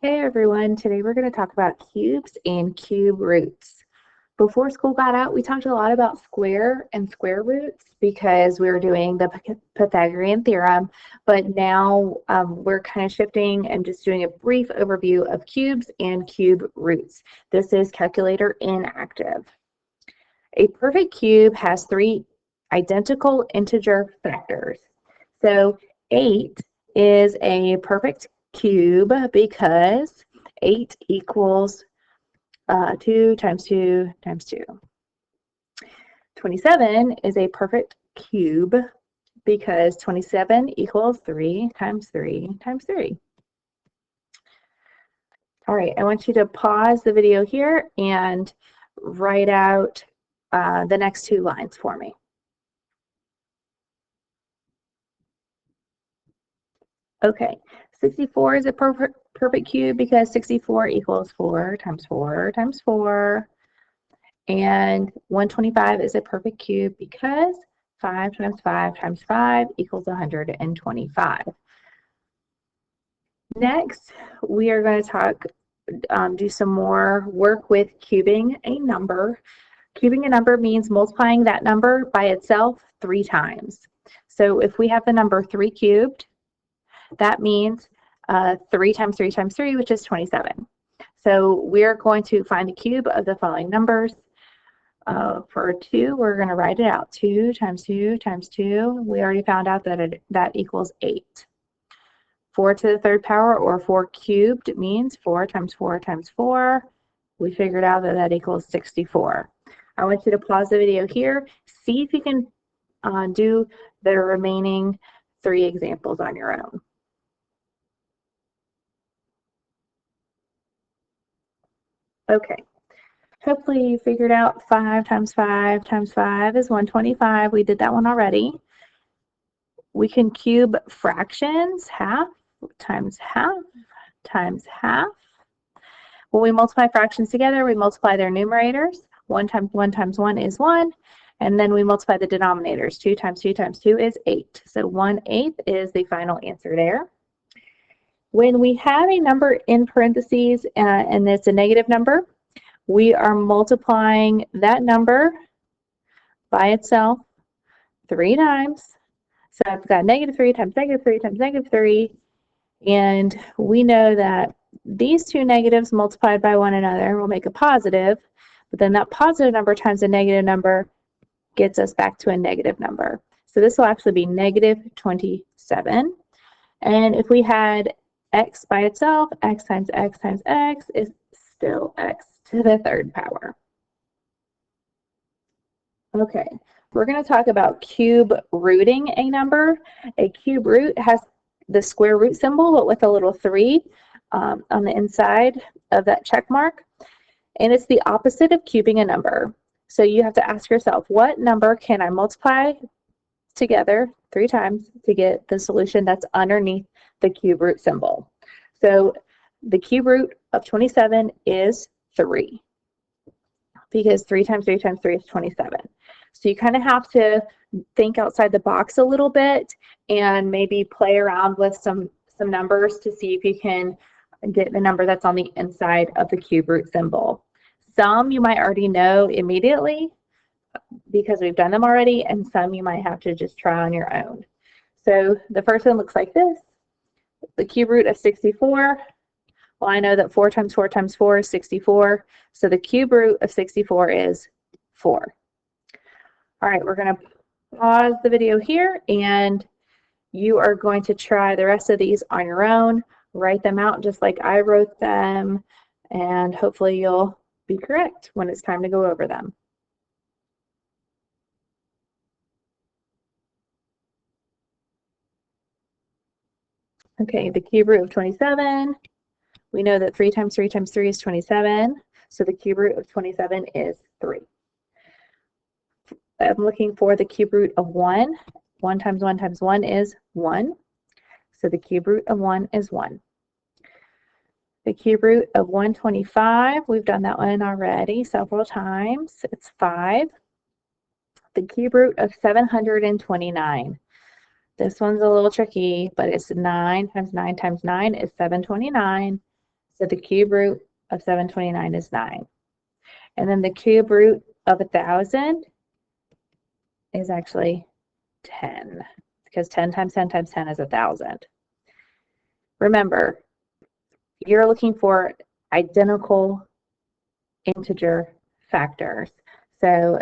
Hey everyone, today we're going to talk about cubes and cube roots. Before school got out, we talked a lot about square and square roots because we were doing the Pythagorean theorem, but now we're kind of shifting and just doing a brief overview of cubes and cube roots. This is calculator inactive. A perfect cube has three identical integer factors. So 8 is a perfect cube because 8 equals 2 times 2 times 2. 27 is a perfect cube because 27 equals 3 times 3 times 3. All right, I want you to pause the video here and write out the next two lines for me. Okay, 64 is a perfect cube because 64 equals 4 times 4 times 4. And 125 is a perfect cube because 5 times 5 times 5 equals 125. Next, we are going to do some more work with cubing a number. Cubing a number means multiplying that number by itself 3 times. So if we have the number 3 cubed, that means 3 times 3 times 3, which is 27. So we're going to find the cube of the following numbers. For 2, we're going to write it out. 2 times 2 times 2. We already found out that that equals 8. 4 to the third power, or 4 cubed, means 4 times 4 times 4. We figured out that that equals 64. I want you to pause the video here. See if you can do the remaining 3 examples on your own. Okay. Hopefully you figured out 5 times 5 times 5 is 125. We did that one already. We can cube fractions, half times half times half. When we multiply fractions together, we multiply their numerators. 1 times 1 times 1 is 1. And then we multiply the denominators. 2 times 2 times 2 is 8. So 1/8 is the final answer there. When we have a number in parentheses and it's a negative number, we are multiplying that number by itself 3 times. So I've got -3 times -3 times -3, and we know that these two negatives multiplied by one another will make a positive, but then that positive number times a negative number gets us back to a negative number. So this will actually be -27. And if we had x by itself, x times x times x is still x to the third power. Okay, we're going to talk about cube rooting a number. A cube root has the square root symbol, but with a little 3 on the inside of that check mark. And it's the opposite of cubing a number. So you have to ask yourself, what number can I multiply together 3 times to get the solution that's underneath the cube root symbol? So the cube root of 27 is 3, because 3 times 3 times 3 is 27. So you kind of have to think outside the box a little bit and maybe play around with some numbers to see if you can get the number that's on the inside of the cube root symbol. Some you might already know immediately because we've done them already, and some you might have to just try on your own. So the first one looks like this. The cube root of 64. Well, I know that 4 times 4 times 4 is 64. So the cube root of 64 is 4. All right, we're going to pause the video here, and you are going to try the rest of these on your own. Write them out just like I wrote them, and hopefully you'll be correct when it's time to go over them. Okay, the cube root of 27. We know that 3 times 3 times 3 is 27, so the cube root of 27 is 3. I'm looking for the cube root of 1. 1 times 1 times 1 is 1, so the cube root of 1 is 1. The cube root of 125, we've done that one already several times. It's 5. The cube root of 729. This one's a little tricky, but it's 9 times 9 times 9 is 729. So the cube root of 729 is 9. And then the cube root of 1,000 is actually 10, because 10 times 10 times 10 is 1,000. Remember, you're looking for identical integer factors. So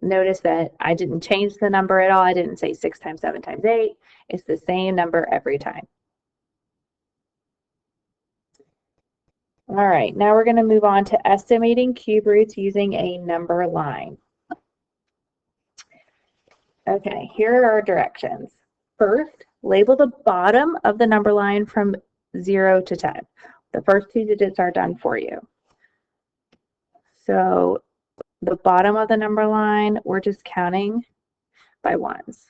notice that I didn't change the number at all. I didn't say 6 times 7 times 8. It's the same number every time. All right, now we're going to move on to estimating cube roots using a number line. Okay, here are our directions. First, label the bottom of the number line from 0 to 10. The first two digits are done for you. So the bottom of the number line, we're just counting by ones.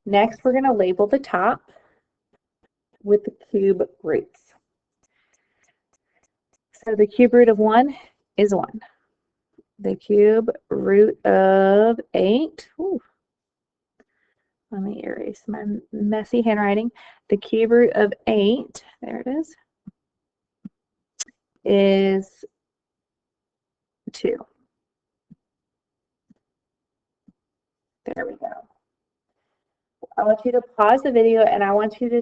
Next, we're going to label the top with the cube roots. So the cube root of 1 is 1. The cube root of 8, let me erase my messy handwriting. The cube root of 8, there it is 2. There we go. I want you to pause the video and I want you to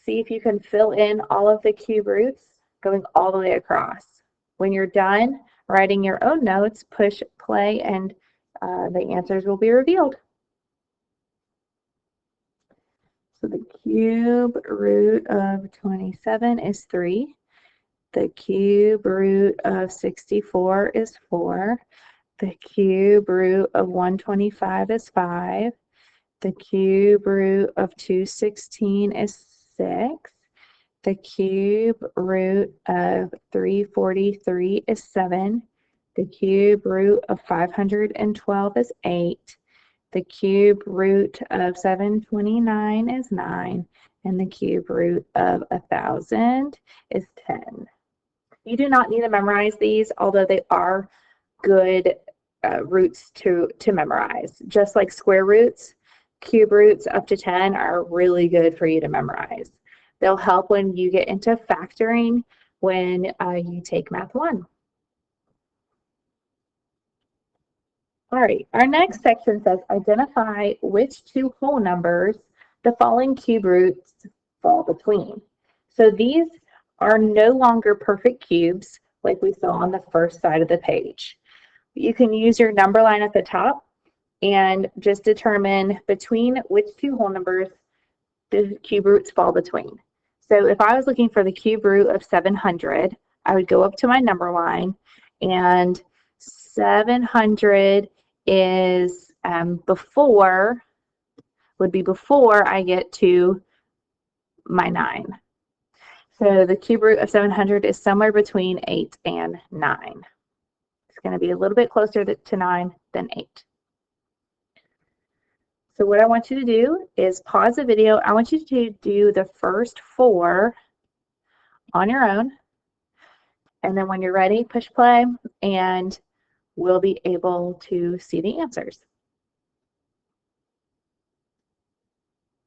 see if you can fill in all of the cube roots going all the way across. When you're done writing your own notes, push play and the answers will be revealed. So the cube root of 27 is 3. The cube root of 64 is 4. The cube root of 125 is 5. The cube root of 216 is 6. The cube root of 343 is 7. The cube root of 512 is 8. The cube root of 729 is 9. And the cube root of 1,000 is 10. You do not need to memorize these, although they are good roots to memorize. Just like square roots, cube roots up to 10 are really good for you to memorize. They'll help when you get into factoring when you take Math 1. All right, our next section says identify which two whole numbers the following cube roots fall between. So these are no longer perfect cubes like we saw on the first side of the page. You can use your number line at the top and just determine between which two whole numbers the cube roots fall between. So if I was looking for the cube root of 700, I would go up to my number line, and 700 is would be before I get to my 9. So the cube root of 700 is somewhere between 8 and 9. It's going to be a little bit closer to 9 than 8. So what I want you to do is pause the video. I want you to do the first 4 on your own. And then when you're ready, push play and we'll be able to see the answers.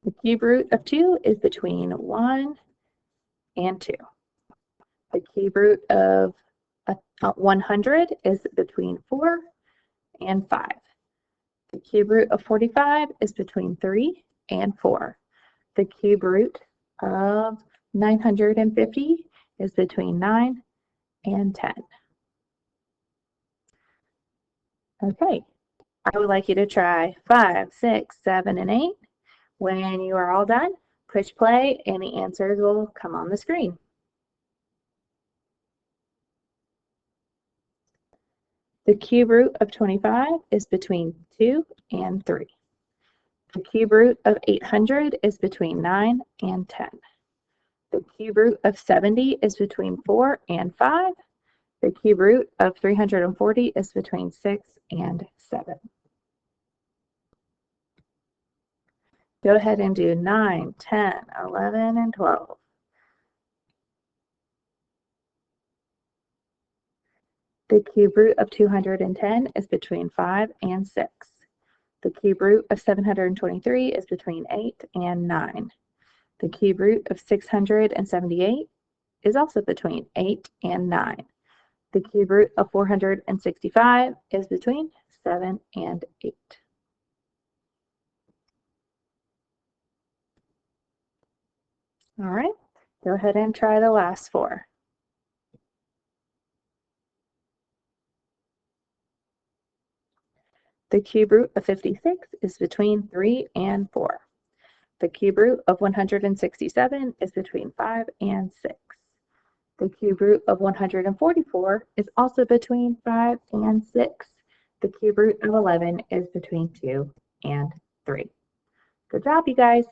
The cube root of 2 is between 1 and 2. The cube root of 100 is between 4 and 5. The cube root of 45 is between 3 and 4. The cube root of 950 is between 9 and 10. Okay, I would like you to try 5, 6, 7, and 8. When you are all done, push play and the answers will come on the screen. The cube root of 25 is between 2 and 3. The cube root of 800 is between 9 and 10. The cube root of 70 is between 4 and 5. The cube root of 340 is between 6 and 7. Go ahead and do 9, 10, 11, and 12. The cube root of 210 is between 5 and 6. The cube root of 723 is between 8 and 9. The cube root of 678 is also between 8 and 9. The cube root of 465 is between 7 and 8. All right, go ahead and try the last 4. The cube root of 56 is between 3 and 4. The cube root of 167 is between 5 and 6. The cube root of 144 is also between 5 and 6. The cube root of 11 is between 2 and 3. Good job, you guys.